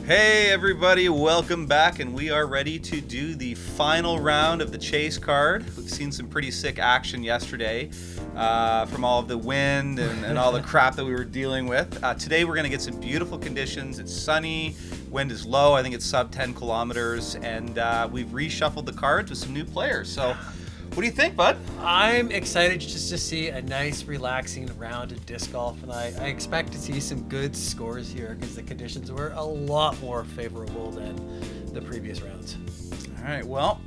Hey everybody, welcome back, and we are ready to do the final round of the Chase Card. We've seen some pretty sick action yesterday from all of the wind and all the crap that we were dealing with. Today we're going to get some beautiful conditions. It's sunny, wind is low, I think it's sub 10 kilometers, and we've reshuffled the cards with some new players. So what do you think, bud? I'm excited just to see a nice, relaxing round of disc golf, and I expect to see some good scores here because the conditions were a lot more favorable than the previous rounds. All right, well,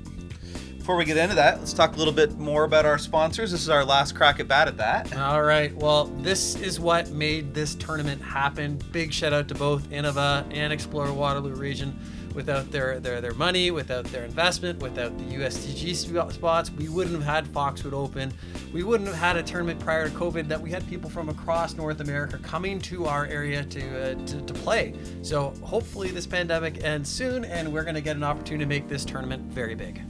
before we get into that, let's talk a little bit more about our sponsors. This is our last crack at bat at that. All right, well, this is what made this tournament happen. Big shout out to both Innova and Explore Waterloo region. Without their money, without their investment, without the USDGC spots, we wouldn't have had Foxwood Open. We wouldn't have had a tournament prior to COVID that we had people from across North America coming to our area to play. So hopefully this pandemic ends soon and we're going to get an opportunity to make this tournament very big.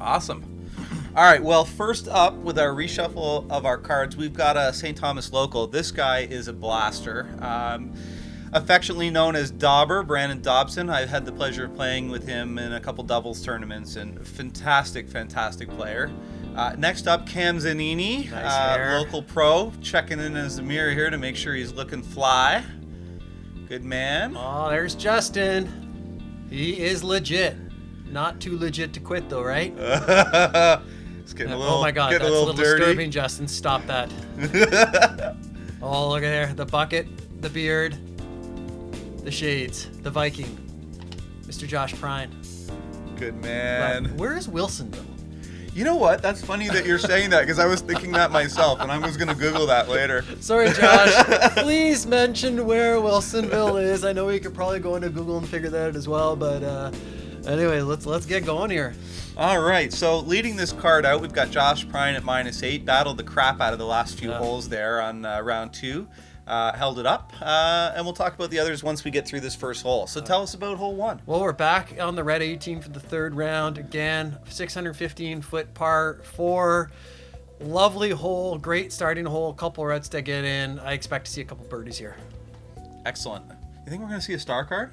Awesome. All right, well, first up with our reshuffle of our cards, we've got a St. Thomas local. This guy is a blaster. Affectionately known as Dauber, Branden Dobson. I've had the pleasure of playing with him in a couple doubles tournaments, and fantastic player. Next up, Cam Zanini, local pro, checking in as a mirror here to make sure he's looking fly. Good man. Oh, there's Justin. He is legit. Not too legit to quit though, right? It's getting a little, oh my God, that's a little dirty. disturbing, Justin. Stop that. Oh, look at there. The bucket, the beard, the shades, the Viking, Mr. Josh Prine. Good man. Where is Wilsonville? You know what? That's funny that you're saying that because I was thinking that myself, and I was going to Google that later. Sorry, Josh. Please mention where Wilsonville is. I know we could probably go into Google and figure that out as well, but anyway, let's get going here. All right, so leading this card out, we've got Josh Prine at -8. Battled the crap out of the last few holes there on round 2. Held it up, and we'll talk about the others once we get through this first hole. So tell us about hole 1. Well, we're back on the red 18 for the third round. Again, 615-foot par 4. Lovely hole, great starting hole, couple reds to get in. I expect to see a couple birdies here. Excellent. You think we're going to see a star card?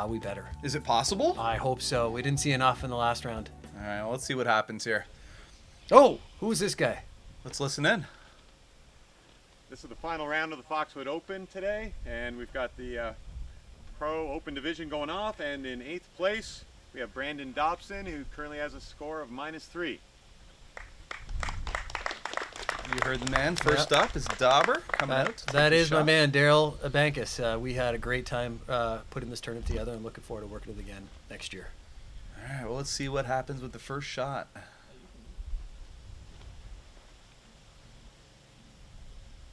We better. Is it possible? I hope so. We didn't see enough in the last round. All right, well, let's see what happens here. Oh, who's this guy? Let's listen in. This is the final round of the Foxwood Open today, and we've got the Pro Open Division going off, and in 8th place we have Branden Dobson, who currently has a score of -3. You heard the man. First up is Dauber coming out. That is my man, Daryl Abankus. We had a great time putting this tournament together. I'm looking forward to working with it again next year. All right, well, let's see what happens with the first shot.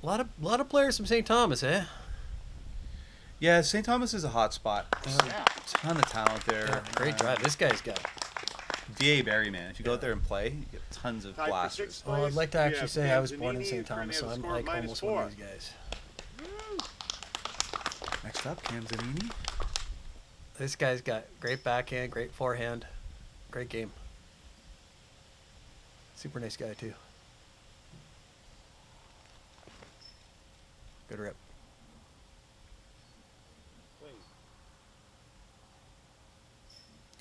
A lot of players from St. Thomas, eh? Yeah, St. Thomas is a hot spot. There's a ton of talent there. Yeah, great drive. This guy's got. D.A. Barry, man. If you go out there and play, you get tons of blasters. Oh, I'd like to actually say I was born in St. Thomas, so I'm like almost one of these guys. Next up, Cam Zanini. This guy's got great backhand, great forehand, great game. Super nice guy too. Good rip.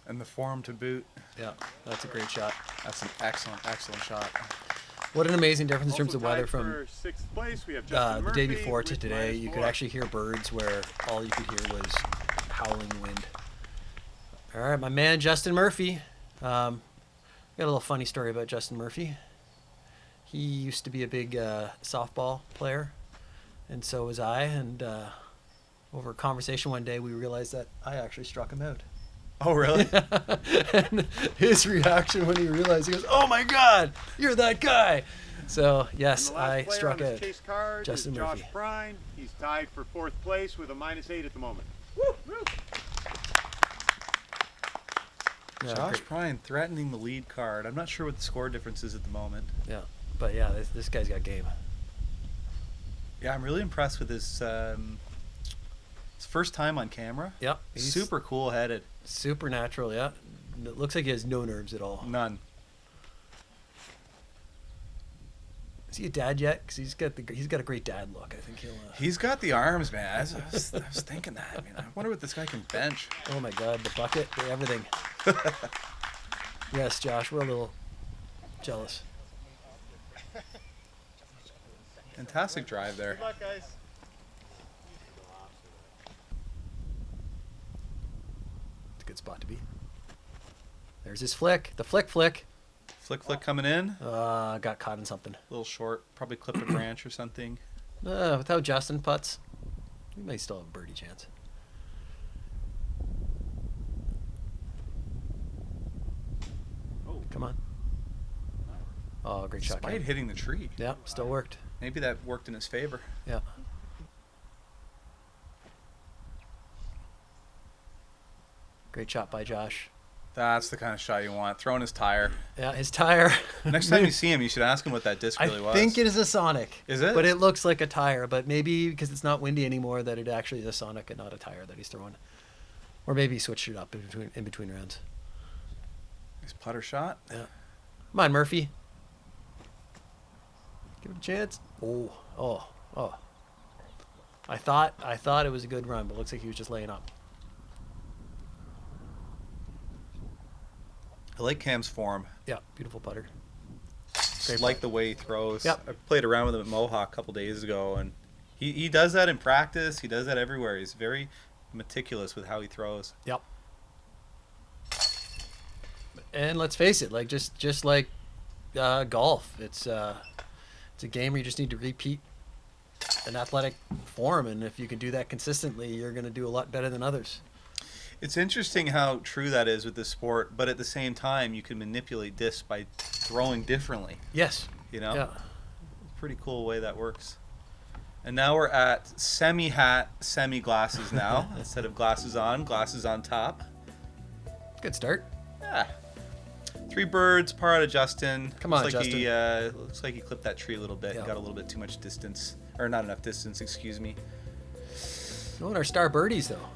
And the form to boot. Yeah, that's a great shot. That's an excellent shot. What an amazing difference in terms of weather from 6th place. We have the day before to today. You could actually hear birds where all you could hear was howling wind. All right, my man Justin Murphy. Got a little funny story about Justin Murphy. He used to be a big softball player, and so was I. And over a conversation one day, we realized that I actually struck him out. Oh, really? And his reaction when he realized, he goes, "Oh my God, you're that guy!" So yes, I struck out Chase Card Justin is Murphy. Josh Prine. He's tied for 4th place with a -8 at the moment. Woo! Yeah, Josh great. Prine threatening the lead card. I'm not sure what the score difference is at the moment. Yeah, but yeah, this guy's got game. Yeah, I'm really impressed with his first time on camera. Yep, he's Super cool-headed. supernatural. Yeah, it looks like he has no nerves at all. None. Is he a dad yet? Because he's got a great dad look. I think he'll. He's got the arms, man. I was thinking that. I mean, I wonder what this guy can bench. Oh my God, the bucket, everything. Yes, Josh, we're a little jealous. Fantastic drive there. Good luck, guys. It's a good spot to be. There's his flick. The flick. Flick coming in. Got caught in something. A little short. Probably clipped a branch or something. Without Justin putts, we may still have a birdie chance. Oh. Come on. Oh, great shot. Despite Cam. hitting the tree. Yeah, still worked. Maybe that worked in his favor. Yeah. Great shot by Josh. That's the kind of shot you want. Throwing his tire. Yeah, his tire. Next time you see him, you should ask him what that disc really was. I think it is a Sonic. Is it? But it looks like a tire. But maybe because it's not windy anymore, that it actually is a Sonic and not a tire that he's throwing. Or maybe he switched it up in between rounds. His putter shot. Yeah. Come on, Murphy. Give it a chance. Oh. I thought it was a good run, but it looks like he was just laying up. I like Cam's form. Yeah, beautiful putter. I like the way he throws. Yep. I played around with him at Mohawk a couple days ago, and he does that in practice. He does that everywhere. He's very meticulous with how he throws. Yep. And let's face it, like just like golf, it's a game where you just need to repeat an athletic form, and if you can do that consistently, you're going to do a lot better than others. It's interesting how true that is with this sport, but at the same time, you can manipulate discs by throwing differently. Yes. You know? Yeah. Pretty cool way that works. And now we're at semi-hat, semi-glasses now. Instead of glasses on top. Good start. Yeah. 3 birds, par out of Justin. Come on, looks like Justin. Looks like he clipped that tree a little bit. Yeah. Got a little bit too much distance. Or not enough distance, excuse me. Going our star birdies, though.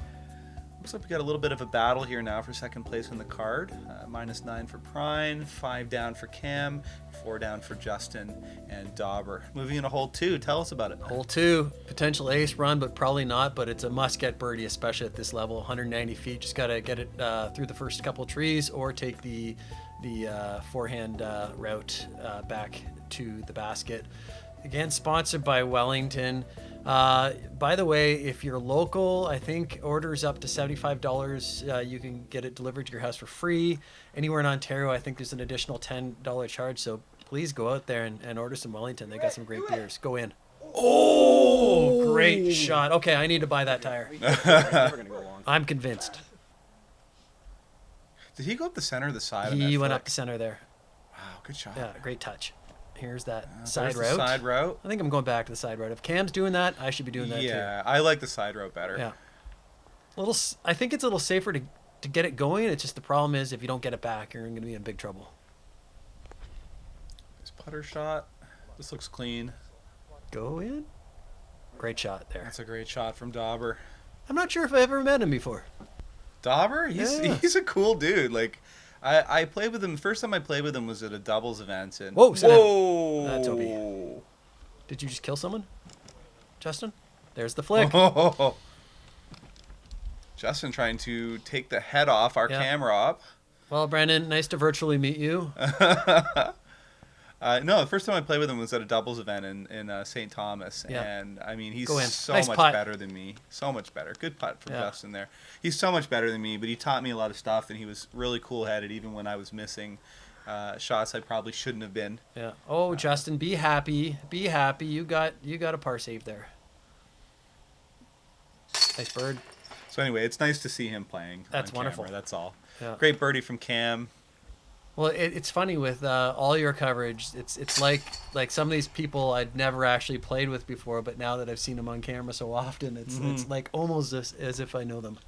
Looks like we got a little bit of a battle here now for second place on the card. -9 for Prine, 5 down for Cam, 4 down for Justin and Dauber. Moving into hole 2, tell us about it. Hole 2, potential ace run, but probably not. But it's a must-get birdie, especially at this level. 190 feet. Just got to get it through the first couple of trees, or take the forehand route back to the basket. Again, sponsored by Wellington. By the way, if you're local, I think orders up to $75, you can get it delivered to your house for free. Anywhere in Ontario, I think there's an additional $10 charge. So please go out there and order some Wellington. They got some great beers. Go in. Oh, great shot. Okay, I need to buy that tire. I'm convinced. Did he go up the center or the side? He went up the center there. Wow, good shot. Yeah, great touch. Here's that There's side the route. side route. I think I'm going back to the side route. If Cam's doing that, I should be doing that too. Yeah, I like the side route better. Yeah. I think it's a little safer to get it going. It's just the problem is if you don't get it back, you're going to be in big trouble. His putter shot. This looks clean. Go in. Great shot there. That's a great shot from Dauber. I'm not sure if I ever met him before. Dauber? Yeah. He's a cool dude. Like, I played with him. The first time I played with him was at a doubles event. And Whoa! Whoa! Did you just kill someone, Justin? There's the flick. Justin trying to take the head off our camera up. Well, Branden, nice to virtually meet you. No, the first time I played with him was at a doubles event in St. Thomas, Yeah. and I mean he's so Nice much putt. better than me. So much better. Good putt from Yeah. Justin there. He's so much better than me, but he taught me a lot of stuff, and he was really cool-headed even when I was missing shots I probably shouldn't have been. Yeah. Oh, Justin, be happy. Be happy. You got a par save there. Nice bird. So anyway, it's nice to see him playing. That's on wonderful. Camera, that's all. Yeah. Great birdie from Cam. Well, it's funny with all your coverage. It's like some of these people I'd never actually played with before, but now that I've seen them on camera so often, it's like almost as if I know them.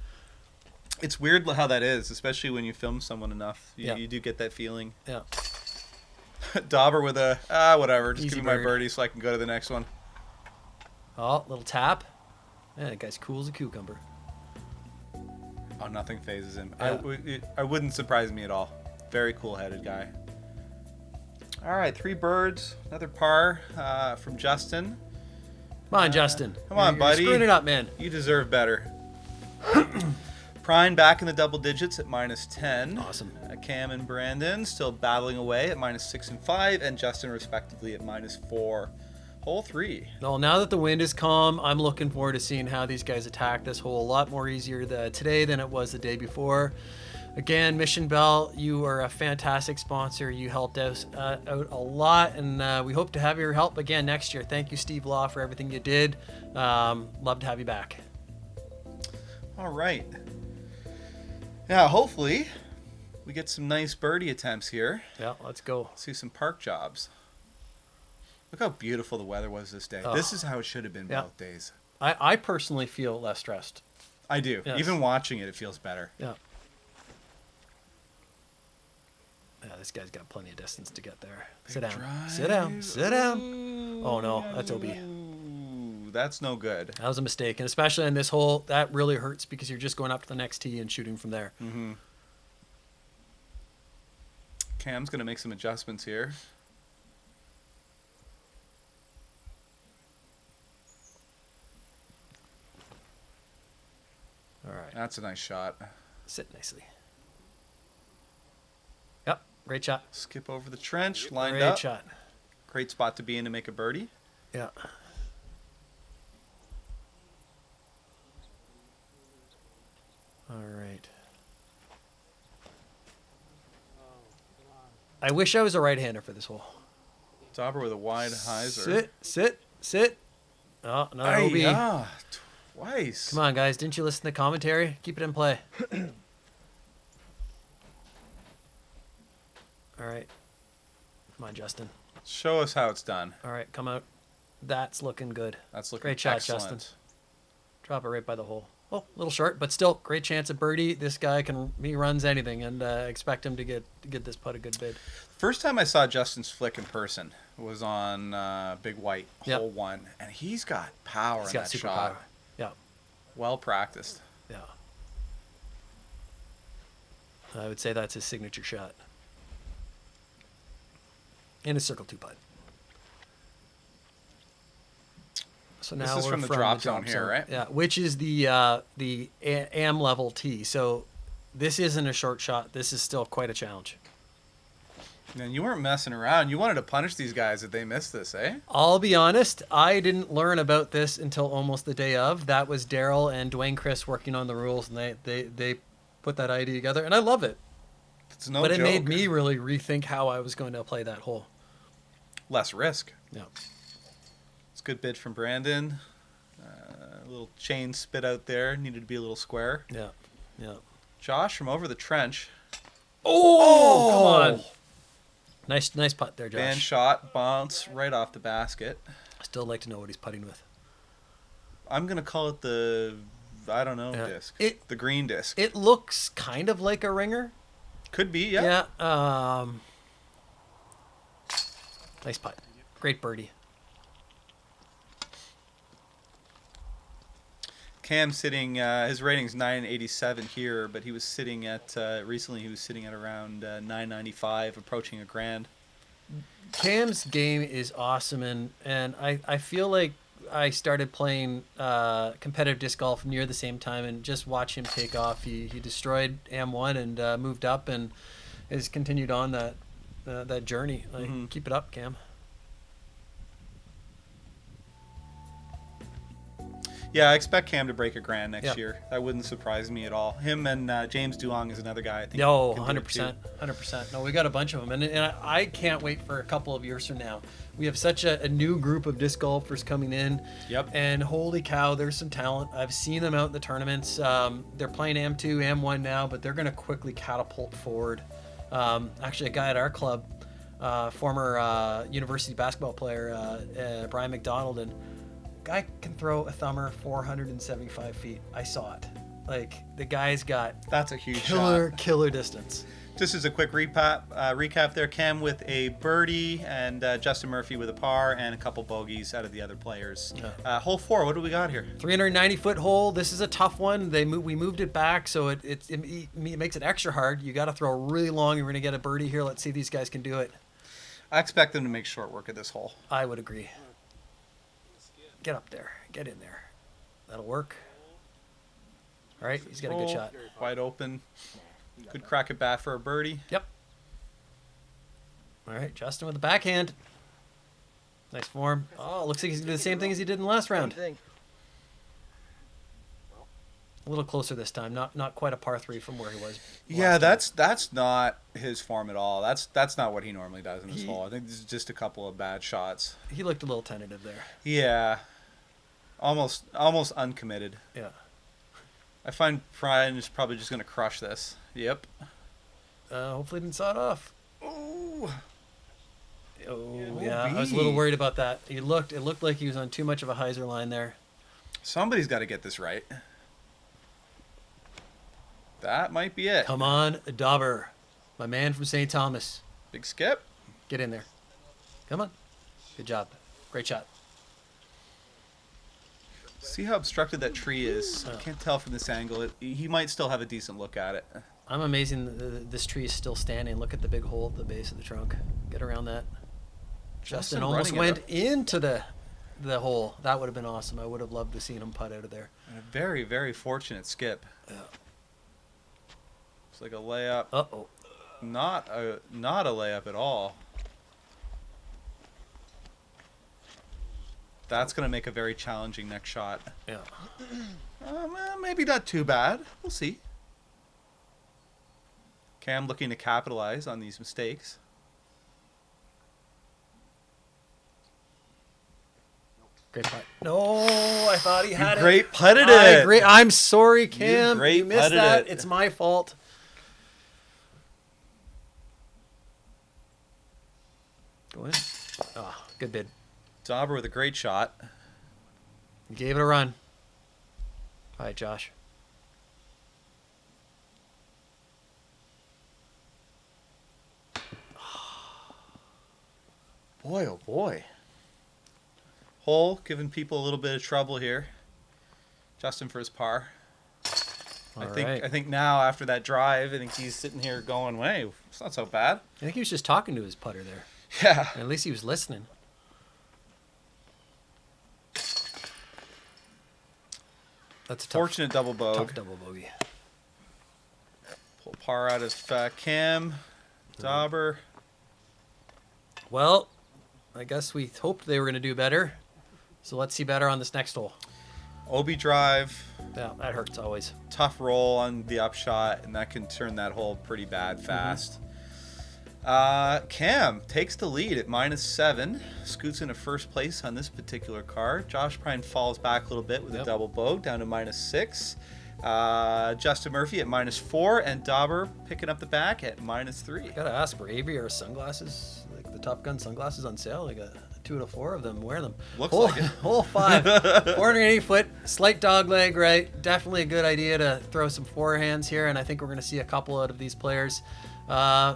It's weird how that is, especially when you film someone enough. You do get that feeling. Yeah. Dauber with a whatever. Just Easy give me my bird. birdie so I can go to the next one. Oh, little tap. Yeah, that guy's cool as a cucumber. Oh, nothing phases him. Yeah. I wouldn't surprise me at all. Very cool-headed guy. All right, 3 birds, another par from Justin. Come on, Justin. Come on, You're buddy. screwing it up, man. You deserve better. Prine back in the double digits at -10. Awesome. Cam and Branden still battling away at -6 and 5, and Justin respectively at -4. Hole 3. Well, now that the wind is calm, I'm looking forward to seeing how these guys attack this hole. A lot more easier today than it was the day before. Again, Mission Bell, you are a fantastic sponsor. You helped us out a lot, and we hope to have your help again next year. Thank you, Steve Law, for everything you did. Love to have you back. All right. Yeah, hopefully we get some nice birdie attempts here. Yeah, let's go. See some park jobs. Look how beautiful the weather was this day. Oh. This is how it should have been Yeah. both days. I personally feel less stressed. I do. Yes. Even watching it, it feels better. Yeah. Yeah, this guy's got plenty of distance to get there. Sit down. drive. Sit down. Sit down. Oh, no, that's OB. Ooh, that's no good. That was a mistake. And especially in this hole, that really hurts because you're just going up to the next tee and shooting from there. Mm-hmm. Cam's going to make some adjustments here. All right. That's a nice shot. Sit nicely. Yep. Great shot. Skip over the trench, lined Great up. shot. Great spot to be in to make a birdie. Yeah. All right. I wish I was a right-hander for this hole. Dauber with a wide hyzer. Sit, sit, sit. Oh, no, OB. Yeah, twice. Come on, guys. Didn't you listen to the commentary? Keep it in play. All right. Come on, Justin. Show us how it's done. All right, come out. That's looking good. That's looking Great shot, excellent. Justin. Drop it right by the hole. Oh, a little short, but still great chance at birdie. This guy he runs anything, and expect him to get this putt a good bid. First time I saw Justin's flick in person was on Big White, Yep. hole 1, and he's got power He's in got that super shot. power. Yeah, Well practiced. yeah. I would say that's his signature shot. And a circle 2 putt. So now This is we're from the drop zone here, right? Yeah, which is the AM level tee. So this isn't a short shot. This is still quite a challenge. And you weren't messing around. You wanted to punish these guys if they missed this, eh? I'll be honest, I didn't learn about this until almost the day of. That was Daryl and Dwayne Chris working on the rules, and they put that idea together, and I love it. It's no But joke. it made me really rethink how I was going to play that hole. Less risk. Yeah. It's a good bid from Branden. A little chain spit out there. Needed to be a little square. Yeah. Yeah. Josh from over the trench. Oh, come on. Nice putt there, Josh. Band shot, bounce right off the basket. I still like to know what he's putting with. I'm going to call it the, I don't know, Yeah. disc. It- The green disc. It looks kind of like a ringer. Could be, yeah. Yeah. Nice putt. Great birdie. Cam sitting, his rating's 987 here, but he was sitting at, recently he was sitting at around 995, approaching $1,000. Cam's game is awesome, and I feel like I started playing competitive disc golf near the same time, and just watch him take off. He destroyed AM1 and moved up and has continued on that journey. Keep it up, Cam. Yeah, I expect Cam to break $1,000 next Yeah. year. That wouldn't surprise me at all. Him and James Duong is another guy I think. No, can do it 100%. too. 100%. No, we got a bunch of them. And I can't wait for a couple of years from now. We have such a new group of disc golfers coming in. Yep. And holy cow, there's some talent. I've seen them out in the tournaments. They're playing AM2, AM1 now, but they're going to quickly catapult forward. Actually, a guy at our club, former university basketball player, Brian McDonald, and guy can throw a thumber 475 feet. I saw it. Like, the guy's got That's a huge shot. killer distance. Just as a quick recap there, Cam with a birdie and Justin Murphy with a par and a couple bogeys out of the other players. Yeah. Hole 4, what do we got here? 390-foot hole. This is a tough one. We moved it back, so it makes it extra hard. You got to throw really long. You're going to get a birdie here. Let's see if these guys can do it. I expect them to make short work of this hole. I would agree. Get up there. Get in there. That'll work. All right, he's got a good shot. Wide open. Good crack at bat for a birdie. Yep. All right, Justin with the backhand. Nice form. Oh, looks like he's doing the same thing as he did in the last round. A little closer this time. Not quite a par 3 from where he was. Yeah, that's not his form at all. That's not what he normally does in this hole. I think this is just a couple of bad shots. He looked a little tentative there. Yeah. Almost uncommitted. Yeah. I find Prine is probably just going to crush this. Yep. Hopefully he didn't saw it off. Oh. Oh, yeah. I was a little worried about that. It looked like he was on too much of a hyzer line there. Somebody's got to get this right. That might be it. Come on, Dauber. My man from St. Thomas. Big skip. Get in there. Come on. Good job. Great shot. See how obstructed that tree is. I can't tell from this angle. He might still have a decent look at it. I'm amazing this tree is still standing. Look at the big hole at the base of the trunk. Get around that. Justin almost went into the hole. That would have been awesome. I would have loved to see him putt out of there. And a very, very fortunate skip. Yeah. It's like a layup. Uh-oh. Not a layup at all. That's going to make a very challenging next shot. Yeah. Maybe not too bad. We'll see. Cam looking to capitalize on these mistakes. Great putt. No, I thought he had it. Great putted it. I'm sorry, Cam. You missed putted that. it. It's my fault. Go in. Oh, good bid. Dauber with a great shot. You gave it a run. All right, Josh. Boy, oh boy. Hole giving people a little bit of trouble here. Justin for his par. I think now after that drive, I think he's sitting here going, "Hey, it's not so bad." I think he was just talking to his putter there. Yeah. At least he was listening. That's a Fortunate double bogey. tough double bogey. Pull par out of Cam. Dauber. Well, I guess we hoped they were going to do better. So let's see better on this next hole. OB drive. Yeah, that hurts always. Tough roll on the upshot, and that can turn that hole pretty bad fast. Cam takes the lead at -7. Scoots into first place on this particular card. Josh Prine falls back a little bit with a double bogey down to -6. Justin Murphy at -4, and Dauber picking up the back at -3. Gotta ask, were Avery sunglasses, like the Top Gun sunglasses, on sale? Like a 2 out of 4 of them wearing them. Looks like it. Hole 5, 480 foot, slight dog leg, right? Definitely a good idea to throw some forehands here, and I think we're gonna see a couple out of these players.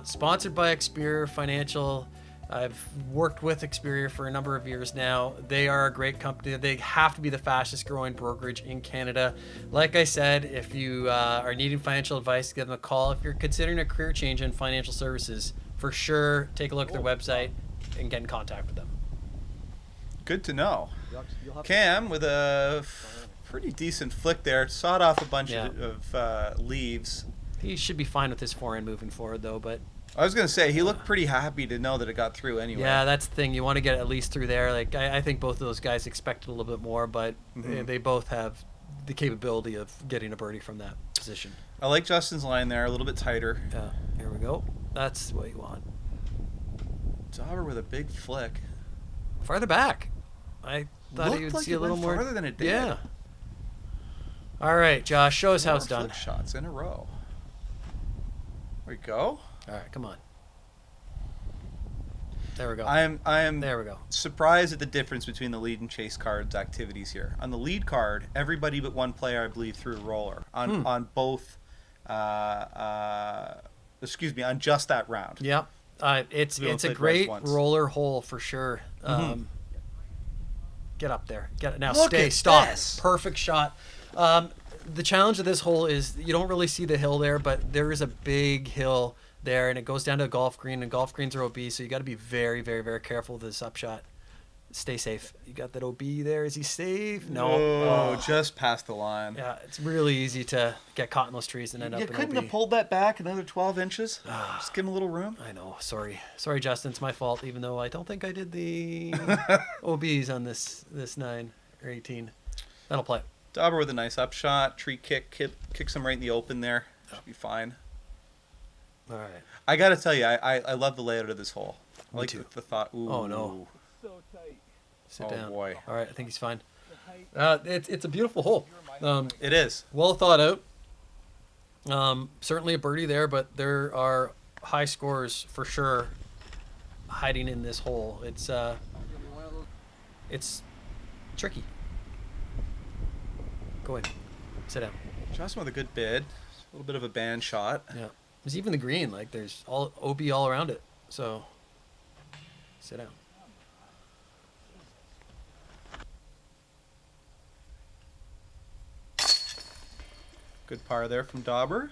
Sponsored by Experior Financial. I've worked with Experior for a number of years now. They are a great company. They have to be the fastest growing brokerage in Canada. Like I said, if you are needing financial advice, give them a call. If you're considering a career change in financial services, for sure, take a look at their website and get in contact with them. Good to know. Cam with a pretty decent flick there. Sawed off a bunch of leaves. He should be fine with his forehand moving forward, though. But I was going to say, he looked pretty happy to know that it got through anyway. yeah, that's the thing. You want to get at least through there. Like I think both of those guys expected a little bit more, but they both have the capability of getting a birdie from that position. I like Justin's line there, a little bit tighter. Yeah, here we go. That's what you want. Dauber with a big flick. Farther back. I thought Looked you would like see it a little went more. farther than it did. Yeah. All right, Josh, show us how it's 4 done. flick shots in a row. There we go. All right, come on. There we go. I am There we go. surprised at the difference between the lead and chase cards activities here. On the lead card, everybody but one player, I believe, threw a roller on both. Excuse me, on just that round. Yep. It's a played great once. roller hole for sure. Get up there. Get it now. Look Stay. at Stop. this. Perfect shot. The challenge of this hole is you don't really see the hill there, but there is a big hill there, and it goes down to a golf green, and golf greens are OB, so you got to be very, very, very careful with this upshot. Stay safe. You got that OB there. Is he safe? No. Oh, just past the line. Yeah, it's really easy to get caught in those trees and end up You in couldn't OB. have pulled that back another 12 inches. Just give him a little room. I know. Sorry, Justin. It's my fault. Even though I don't think I did the OBs on this 9 or 18. That'll play. Dauber with a nice upshot. Tree kicks him right in the open there. Should be fine. All right. I got to tell you, I love the layout of this hole. I Me like too. the thought. Ooh. Oh, no. So tight. Sit Oh, down. boy. All right. I think he's fine. The height. It's a beautiful hole. It is. Well thought out. Certainly a birdie there, but there are high scores for sure hiding in this hole. It's tricky. Go in. Sit down. Justin with a good bid. A little bit of a band shot. Yeah. There's even the green. Like there's all OB all around it. So sit down. Good par there from Dauber.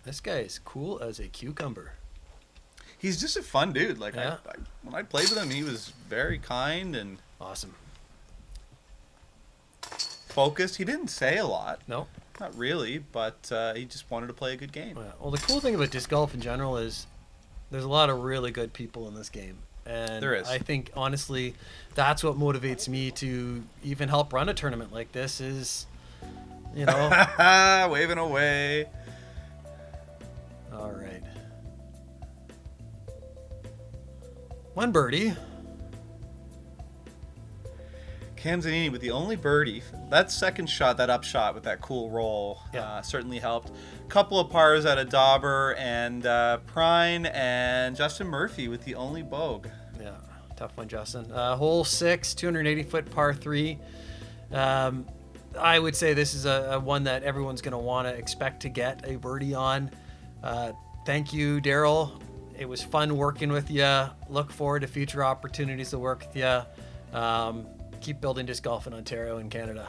This guy is cool as a cucumber. He's just a fun dude. Like Yeah. when I played with him, he was very kind and Awesome. focused. He didn't say a lot. No. Not really, but he just wanted to play a good game. Well, the cool thing about disc golf in general is there's a lot of really good people in this game. And There is. I think, honestly, that's what motivates me to even help run a tournament like this is, you know. Waving away. All right. One birdie. Cam Zanini with the only birdie. That second shot, that upshot with that cool roll, Yeah. certainly helped. Couple of pars out of Dauber and Prine, and Justin Murphy with the only bogue. Yeah, tough one, Justin. Hole 6, 280-foot par 3. I would say this is a one that everyone's going to want to expect to get a birdie on. Thank you, Daryl. It was fun working with you. Look forward to future opportunities to work with you. Keep building disc golf in Ontario and Canada.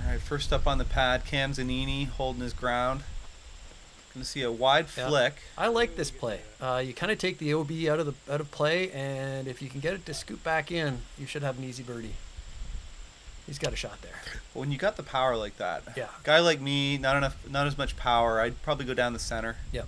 All right, first up on the pad, Cam Zanini holding his ground. Going to see a wide Yeah. flick. I like this play. You kind of take the OB out of play, and if you can get it to scoop back in, you should have an easy birdie. He's got a shot there. When you got the power like that, Yeah. guy like me, not as much power. I'd probably go down the center. Yep.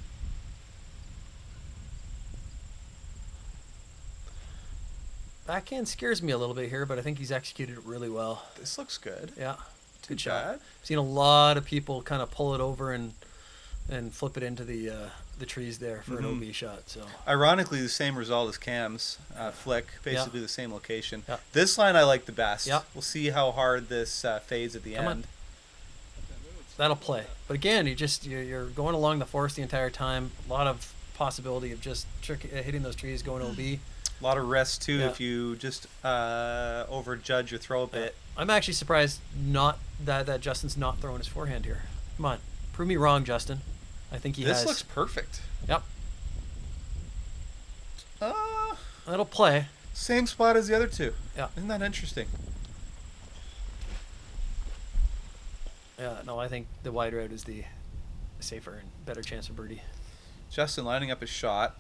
Backhand scares me a little bit here, but I think he's executed it really well. This looks good. Yeah, Too good shot. bad. Seen a lot of people kind of pull it over and flip it into the trees there for an OB shot. So Ironically, the same result as Cam's flick, basically the same location. Yeah. This line I like the best. Yeah. We'll see how hard this fades at the Come on. end. that'll play. But again, you're going along the forest the entire time. A lot of possibility of just hitting those trees, going OB. A lot of rest too Yeah. if you just overjudge your throw a bit. I'm actually surprised not that Justin's not throwing his forehand here. Come on, prove me wrong, Justin. I think he This has. looks perfect. Yep, Uh, that'll play. same spot as the other two. Yeah. Isn't that interesting? Yeah, no, I think the wide route is the safer and better chance of birdie. Justin lining up his shot.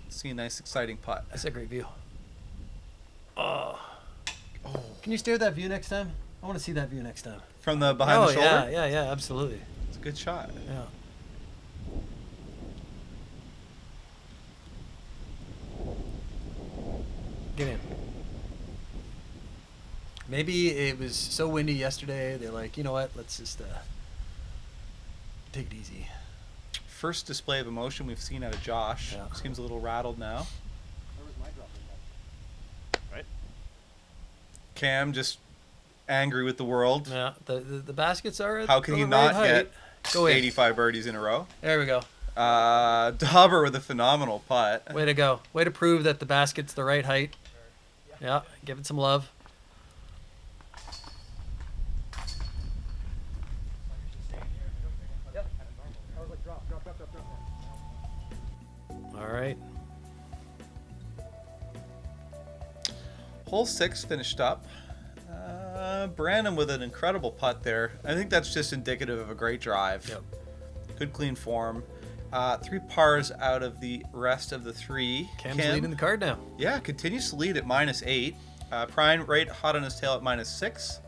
See a nice exciting putt. That's a great view. Oh. Can you stare at that view next time? I want to see that view next time. From the behind the shoulder? yeah, absolutely. It's a good shot. Yeah. Get in. Maybe it was so windy yesterday, they're like, you know what, let's just take it easy. First display of emotion we've seen out of Josh. Yeah. Seems a little rattled now. Where was my drop in Right? Cam just angry with the world. Yeah, the baskets are at How can the he right not height. get Go in. 85 birdies in a row? There we go. Dauber with a phenomenal putt. Way to go. Way to prove that the basket's the right height. Yeah, give it some love. All right. Hole 6 finished up. Branden with an incredible putt there. I think that's just indicative of a great drive. Yep. Good clean form. 3 pars out of the rest of the 3. Cam's leading the card now. Yeah, continues to lead at -8. Prine right hot on his tail at -6.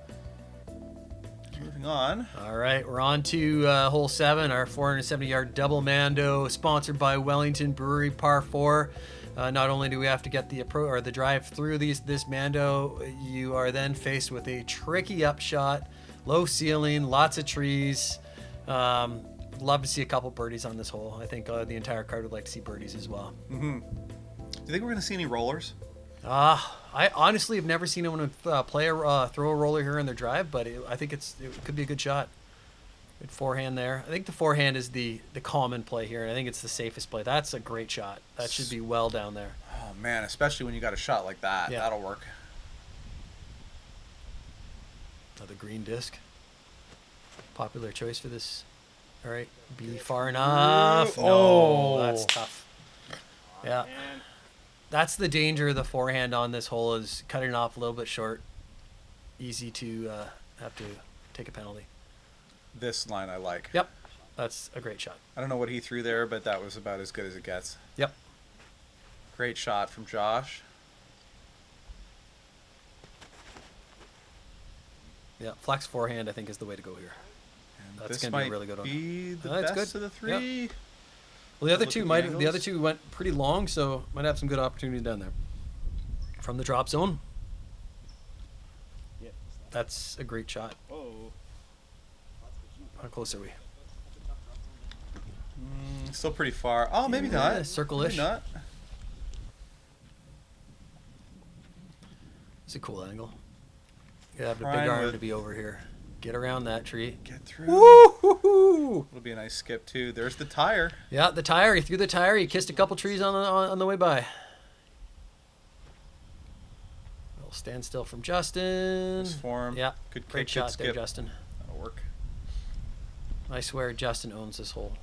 Moving on. All right, we're on to hole 7, our 470-yard double mando, sponsored by Wellington Brewery, par 4. Not only do we have to get the drive through this mando, you are then faced with a tricky upshot, low ceiling, lots of trees. Love to see a couple birdies on this hole. I think the entire card would like to see birdies as well. Mm-hmm. Do you think we're going to see any rollers? I honestly have never seen anyone throw a roller here in their drive, but I think it could be a good shot. Good forehand there. I think the forehand is the common play here, and I think it's the safest play. That's a great shot. That should be well down there. Oh, man, especially when you got a shot like that. Yeah. That'll work. Another green disc. Popular choice for this. All right, be far enough. No, that's tough. Yeah. That's the danger of the forehand on this hole, is cutting it off a little bit short. Easy to have to take a penalty. This line I like. Yep. That's a great shot. I don't know what he threw there, but that was about as good as it gets. Yep. Great shot from Josh. Yeah, flex forehand I think is the way to go here. And That's this going to be might a really good one. be the That's best good. of the 3. Yep. Well, the other Look at two went pretty long, so might have some good opportunities down there. From the drop zone. Yeah. That's a great shot. Oh. How close are we? Still pretty far. Oh, maybe Yeah, not. circle-ish. Maybe not. It's a cool angle. You have a big Prine arm with- to be over here. Get around that tree. Get through. Woo-hoo-hoo! It'll be a nice skip, too. There's the tire. Yeah, the tire. He threw the tire. He kissed a couple trees on the way by. Little standstill from Justin. Nice form. Yeah, Good great kick, shot good skip. there, Justin. That'll work. I swear Justin owns this hole.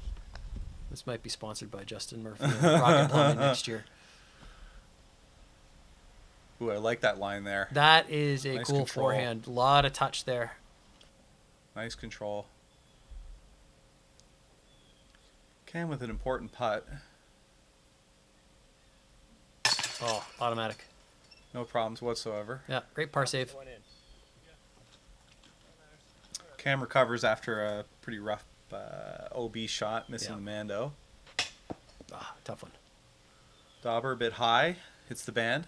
This might be sponsored by Justin Murphy and Rocket Plumbing next year. Ooh, I like that line there. That is a Nice cool control. forehand. A lot of touch there. Nice control. Cam with an important putt. Oh, automatic. No problems whatsoever. Yeah, great par save. One in. Cam recovers after a pretty rough OB shot, missing Yeah. the Mando. Tough one. Dauber a bit high, hits the band.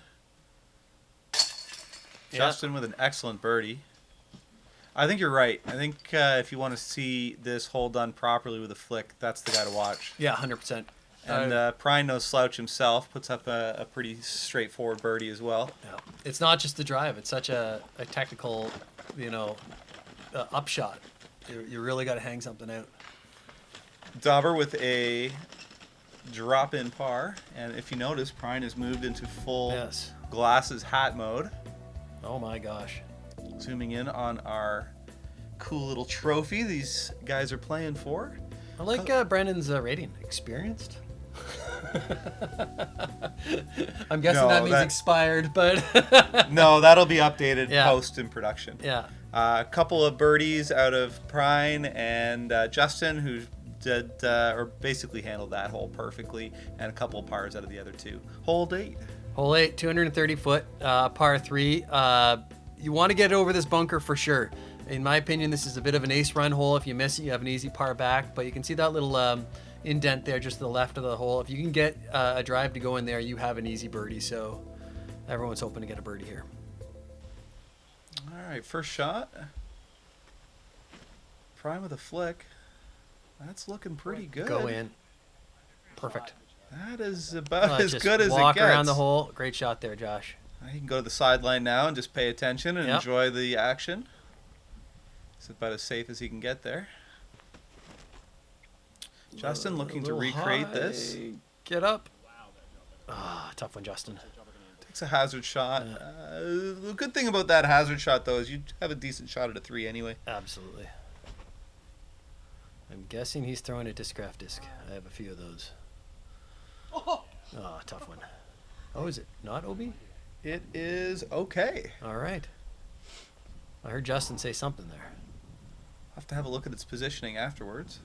Yeah. Justin with an excellent birdie. I think you're right. I think if you want to see this hole done properly with a flick, that's the guy to watch. Yeah, 100%. And Prine, no slouch himself, puts up a pretty straightforward birdie as well. Yeah. It's not just the drive. It's such a technical, upshot. You really got to hang something out. Dauber with a drop-in par. And if you notice, Prine has moved into full Yes. glasses hat mode. Oh, my gosh. Zooming in on our cool little trophy these guys are playing for. I like Brandon's rating. Experienced? I'm guessing No, that means that- expired, but... No, that'll be updated Yeah. post in production. Yeah. A couple of birdies out of Prine and Justin, who did or basically handled that hole perfectly, and a couple of pars out of the other 2. Hole 8. Hole 8, 230 foot, par 3. You want to get over this bunker for sure. In my opinion, this is a bit of an ace run hole. If you miss it, you have an easy par back. But you can see that little indent there just to the left of the hole. If you can get a drive to go in there, you have an easy birdie. So everyone's hoping to get a birdie here. All right, first shot. Prime with a flick. That's looking pretty good. Go in. Perfect. That is about as Just good as it walk gets. around the hole. Great shot there, Josh. You can go to the sideline now and just pay attention and Yep. enjoy the action. It's about as safe as he can get there. Justin looking to Little recreate high. this. Get up. Tough one, Justin. Takes a hazard shot. Yeah. The good thing about that hazard shot, though, is you have a decent shot at a 3 anyway. Absolutely. I'm guessing he's throwing a discraft disc. I have a few of those. Oh, tough one. Oh, is it not OB? It is okay. All right. I heard Justin say something there. I'll have to have a look at its positioning afterwards.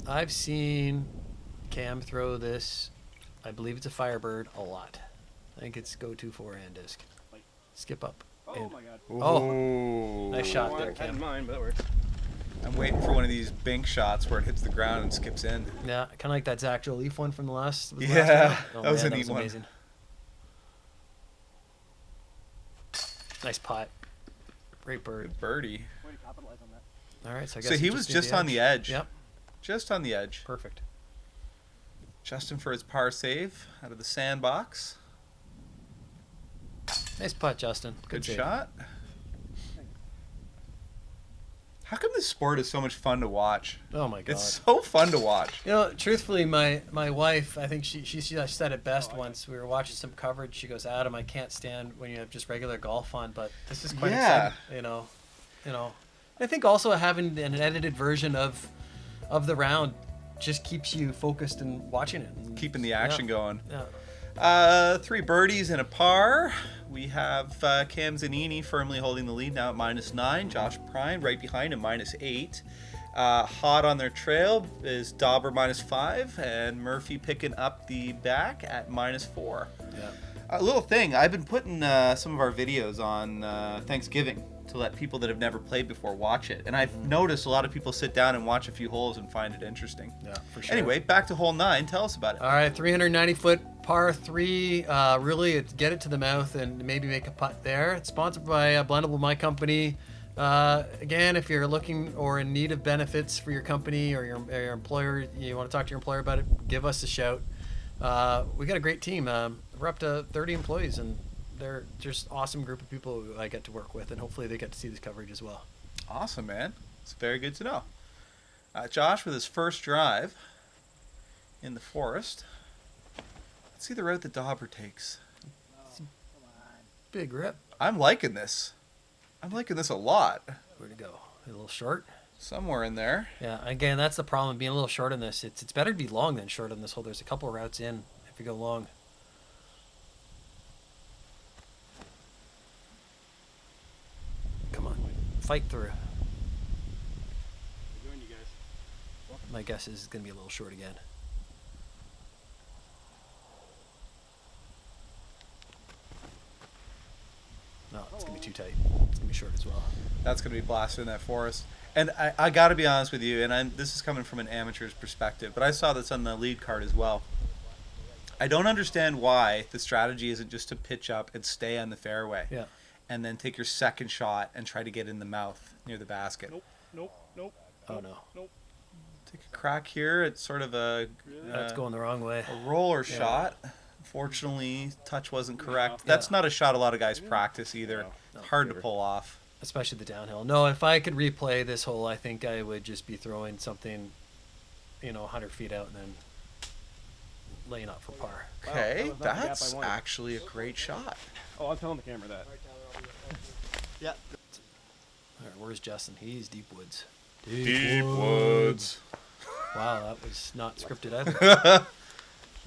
I've seen Cam throw this, I believe it's a Firebird, a lot. I think it's go-to forehand disc. Skip up. Oh and- my god. Oh, nice shot there, I had Cam. mine, but that works. I'm waiting for one of these bink shots where it hits the ground and skips in. Yeah, kind of like that Zach Joliffe one from the last. Was the Yeah, last round? that was a man, neat one. amazing. Nice putt. Great bird. Good birdie. Way to capitalize on that. All right, so I guess So he it was needs just on the edge. Yep, Just on the edge. perfect. Justin for his par save out of the sandbox. Nice putt, Justin. Good save. shot. How come this sport is so much fun to watch? Oh my god. It's so fun to watch. You know, truthfully, my wife, I think she said it best once. We were watching some coverage. She goes, Adam, I can't stand when you have just regular golf on, but this is quite Yeah. exciting. You know. And I think also having an edited version of the round just keeps you focused and watching it. And, Keeping the action going. Yeah. 3 birdies and a par. We have Cam Zanini firmly holding the lead now at -9. Josh Prine right behind him -8. Hot on their trail is Dauber -5 and Murphy picking up the back at -4. Yeah. A little thing, I've been putting some of our videos on Thanksgiving to let people that have never played before watch it. And I've noticed a lot of people sit down and watch a few holes and find it interesting. Yeah, for sure. Anyway, back to hole 9. Tell us about it. All right, 390-foot par 3. Really, it's get it to the mouth and maybe make a putt there. It's sponsored by Blendable My Company. Again, if you're looking or in need of benefits for your company or your employer, you want to talk to your employer about it, give us a shout. We got a great team. We're up to 30 employees, and they're just awesome group of people who I get to work with, and hopefully they get to see this coverage as well. Awesome, man. It's very good to know. Josh with his first drive in the forest. Let's see the route that Dauber takes. Big rip. I'm liking this. I'm liking this a lot. Where'd it go? A little short. Somewhere in there. Yeah, again, that's the problem, being a little short on this. It's better to be long than short on this hole. There's a couple of routes in if you go long. Come on, fight through. Doing you guys. My guess is it's going to be a little short again. No, it's going to be too tight. It's going to be short as well. That's going to be blasted in that forest. And I got to be honest with you, and this is coming from an amateur's perspective, but I saw this on the lead card as well. I don't understand why the strategy isn't just to pitch up and stay on the fairway. Yeah. And then take your second shot and try to get in the mouth near the basket. Nope. Oh, no. Nope. Take a crack here. It's sort of a That's going the wrong way. a roller Yeah. shot. Unfortunately, touch wasn't correct. Yeah. That's not a shot a lot of guys practice either. No. Hard to pull off. Especially the downhill. No, if I could replay this hole, I think I would just be throwing something, 100 feet out and then laying up for par. Wow, Okay, that was not the gap I that's wanted. actually a great shot. Oh, I'm telling the camera that. Yeah. All right, where's Justin? He's deep woods. Wow, that was not scripted either.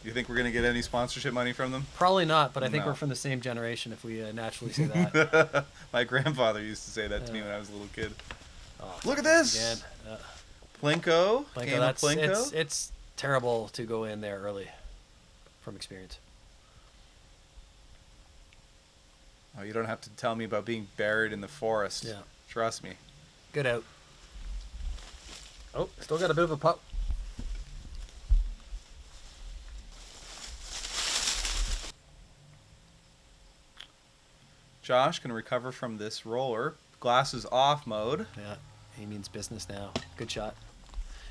You think we're going to get any sponsorship money from them? Probably not, but I think No. we're from the same generation if we naturally say that. My grandfather used to say that to me when I was a little kid. Oh, Look at this! again. Plinko. Plinko, Game of Plinko. it's terrible to go in there early from experience. Oh, you don't have to tell me about being buried in the forest. Yeah. Trust me. Good out. Oh, still got a bit of a putt. Josh can recover from this roller. Glasses off mode. Yeah, he means business now. Good shot.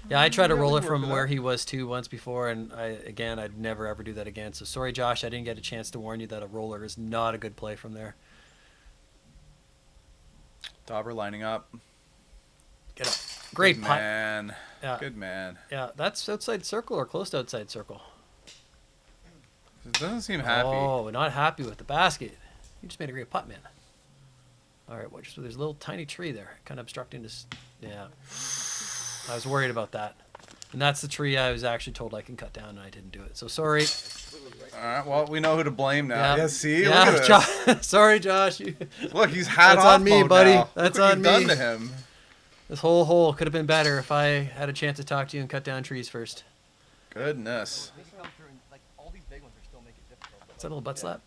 Yeah, I tried to roll it work from with where that. he was too once before, and I'd never ever do that again. So sorry, Josh, I didn't get a chance to warn you that a roller is not a good play from there. Dauber lining up. Get up. Great Good putt. man. Yeah. Good man. Yeah, that's outside circle or close to outside circle. It doesn't seem happy. Oh, not happy with the basket. You just made a great putt, man. All right, watch. So there's a little tiny tree there, kind of obstructing this. Yeah. I was worried about that. And that's the tree I was actually told I can cut down, and I didn't do it. So sorry. All right, well, we know who to blame now. Yeah. Yeah, see? Yeah, Look at Josh, sorry, Josh. Look, he's hat That's off on me, mode buddy. now. That's Look what on you've done me. to him. This whole hole could have been better if I had a chance to talk to you and cut down trees first. Goodness. Is that a little butt slap?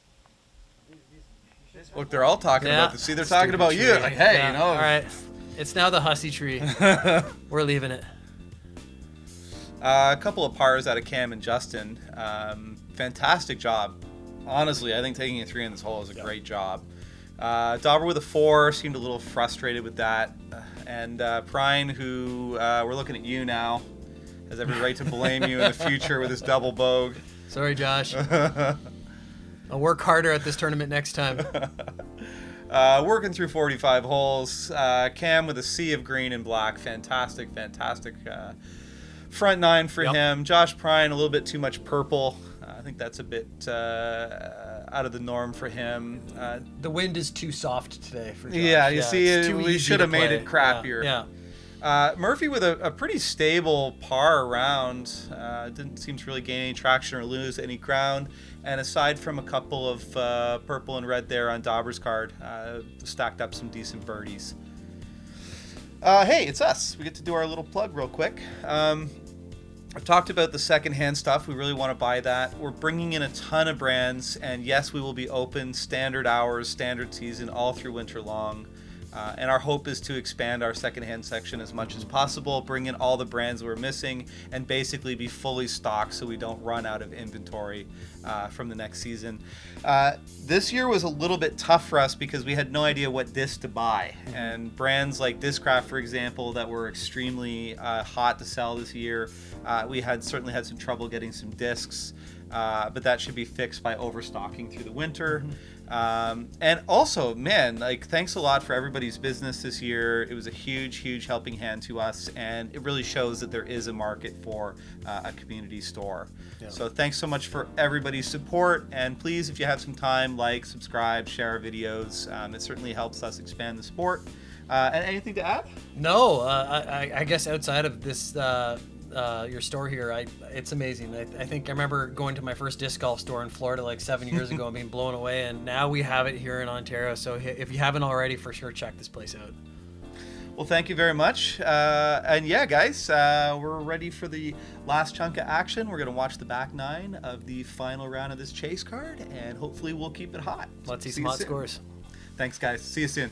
Look, they're all talking Yeah. about this. See, they're talking Stupid about you. tree. Like, hey, Yeah. you know. All right. It's now the Hussey tree. We're leaving it. A couple of pars out of Cam and Justin. Fantastic job. Honestly, I think taking a 3 in this hole is a great job. Dauber with a 4 seemed a little frustrated with that. And Prine, who we're looking at you now, has every right to blame you in the future with his double bogue. Sorry, Josh. I'll work harder at this tournament next time. Working through 45 holes. Cam with a sea of green and black. Fantastic front 9 for him. Josh Prine, a little bit too much purple. I think that's a bit out of the norm for him. The wind is too soft today for Josh. Yeah, you see, it's too we easy should to have made play. it crappier. Yeah. Murphy with a pretty stable par around. Didn't seem to really gain any traction or lose any ground. And aside from a couple of purple and red there on Dauber's card, stacked up some decent birdies. Hey, it's us. We get to do our little plug real quick. I've talked about the secondhand stuff. We really want to buy that. We're bringing in a ton of brands, and yes, we will be open standard hours, standard season, all through winter long. And our hope is to expand our secondhand section as much as possible, bring in all the brands we're missing, and basically be fully stocked so we don't run out of inventory from the next season. This year was a little bit tough for us because we had no idea what disc to buy. And brands like Discraft, for example, that were extremely hot to sell this year, we certainly had some trouble getting some discs, but that should be fixed by overstocking through the winter. And also, man, like, thanks a lot for everybody's business this year. It was a huge helping hand to us, and it really shows that there is a market for a community store. Yeah. So thanks so much for everybody's support, and please, if you have some time, like, subscribe, share our videos. It certainly helps us expand the sport. And anything to add? No, I guess outside of this, your store here, it's amazing. I think I remember going to my first disc golf store in Florida like 7 years ago and being blown away, and now we have it here in Ontario. So if you haven't already, for sure, check this place out. Well, thank you very much. And yeah, guys, we're ready for the last chunk of action. We're going to watch the back 9 of the final round of this chase card, and hopefully we'll keep it hot. Let's see See some you hot soon. scores. Thanks, guys. See you soon.